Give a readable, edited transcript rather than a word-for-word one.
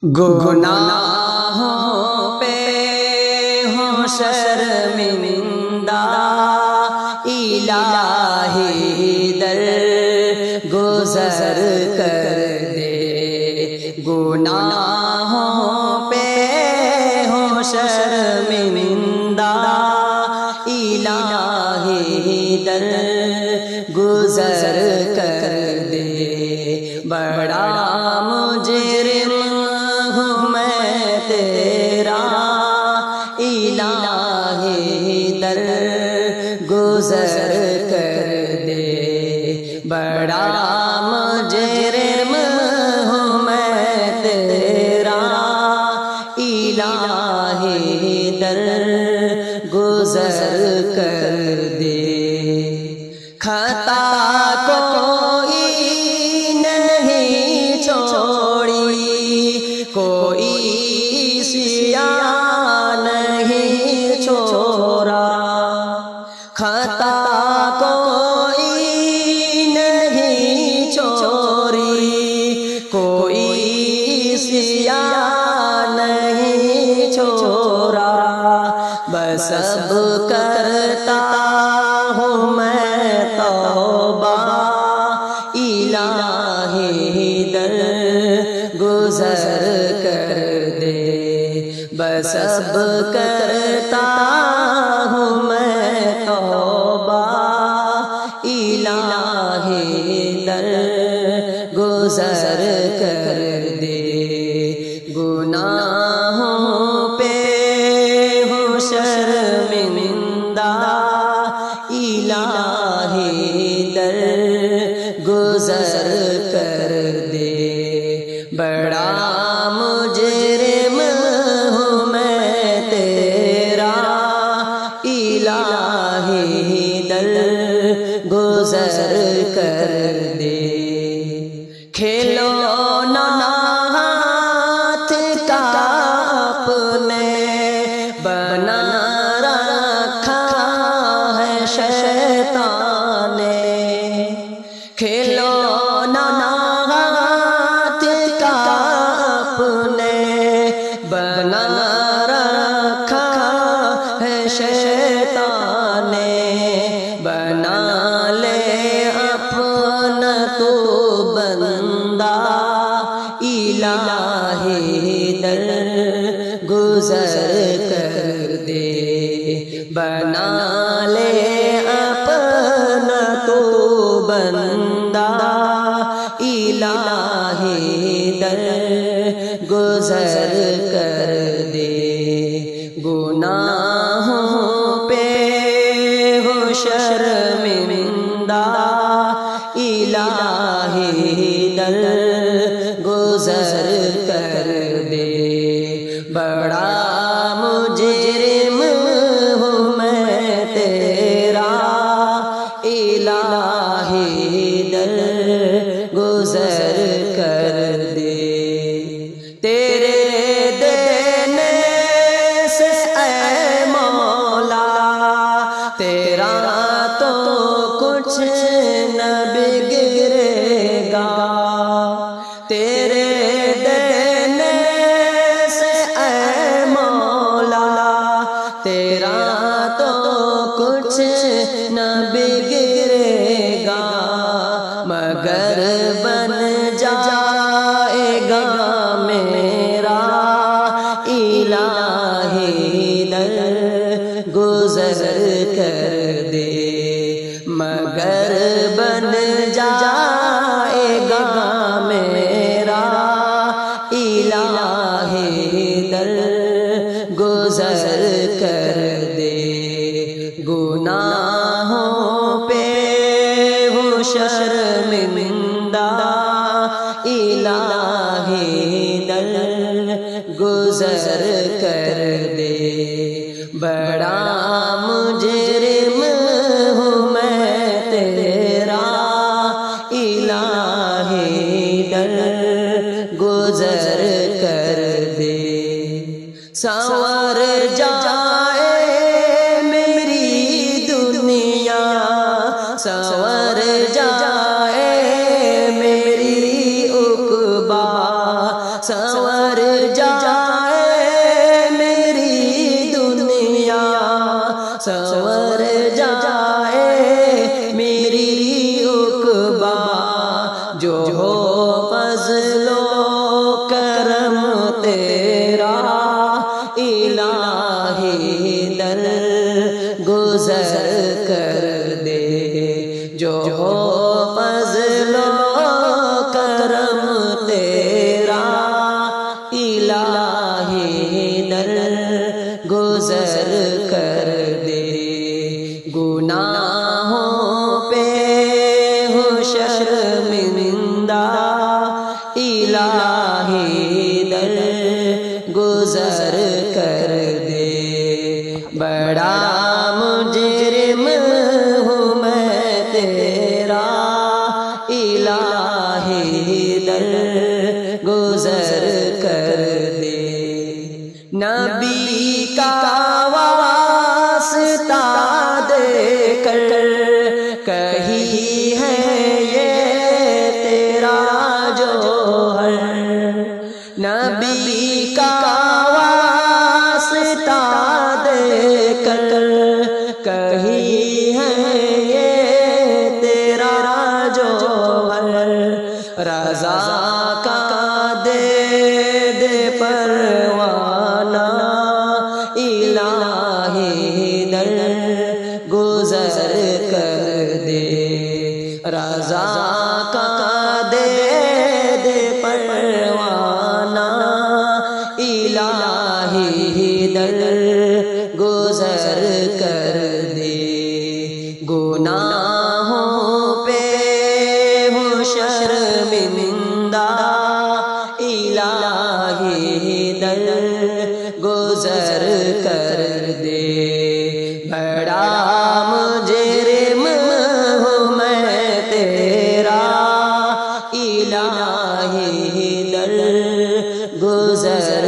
گناہوں پہ ہوں شرمندہ، الہی در گزر کر دے۔ گناہوں پہ ہوں شرمندہ، الہی در گزر کر دے۔ بڑا مجرم ہوں میں تیرا، الہی در گزر کر دے۔ بڑا مجرم ہوں میں تیرا، الہی در گزر کر دے۔ خطا کوئی نہیں چھوڑی، کوئی سیاہ نہیں چھوڑا۔ خطا کوئی نہیں چھوڑی، کوئی سیاہ نہیں چھوڑا۔ بس اب کرتا ہوں میں توبہ، الہی در گزر کر دے۔ بس اب کرتا ہوں میں توبہ، الہی در گزر کر دے۔ گناہوں پہ ہوں شرمندہ، الہی در گزر کر دے۔ بڑا مجرم ہوں میں تیرا، الہی در گزر کر دے۔ کھلونا ہاتھ کا اپنے بنا رکھا ہے شیطان نے۔ کھلونا ہاتھ کا اپنے بنا رکھا ہے شیطان نے۔ بنا لے اپنا تو بندہ، الہی در گزر کر دے۔ بنا لے اپنا تو بندہ، الہی در گزر کر دے۔ گناہوں پہ ہوں شرمندہ، الہی در گزر کر دے۔ بڑا مجرم ہوں میں تیرا، الہی در گزر کر دے۔ تیرے دینے سے اے مولا، تیرا تو کچھ نہ بگڑے گا۔ تیرے دینے سے اے مولا، تیرا تو کچھ نہ بگڑے گا۔ مگر بن جائے گا میرا، الہی در گزر کر دے۔ مگر بن جائے گا میرا، الہی در گزر کر دے۔ گناہوں پہ ہوں شرمندہ، الہی در گزر کر دے۔ بڑا مجرم ہوں میں تیرا، الہی در گزر کر دے۔ سنور جائے میری دنیا، سنور جائے میری عقبہ، سنور جائے میری دنیا، سنور جائے میری عقبا، جو ہو فضل و کرم تیرا الہی در گزر کر دے، جو ہو فضل و کرم تیرا الہی در گزر کر دے، گناہوں پہ ہوں شرمندہ الہی در گزر کر دے، بڑا مجرم ہوں میں تیرا الہی در گزر کر دے، نبی کا واسطہ دے کر کہی ہے یہ تیرا جوہر، نبی کا واسطہ دے کر کہی ہے یہ تیرا جوہر، رضا کا دے دے پروانہ الہی در گزر کر دے، رضا کا دے دے پروانہ الہی در گزر کر دے، گناہوں پہ ہوں شرمندہ الہی در گزر کر دے، بڑا مجرم ہوں میں تیرا الہی در گزر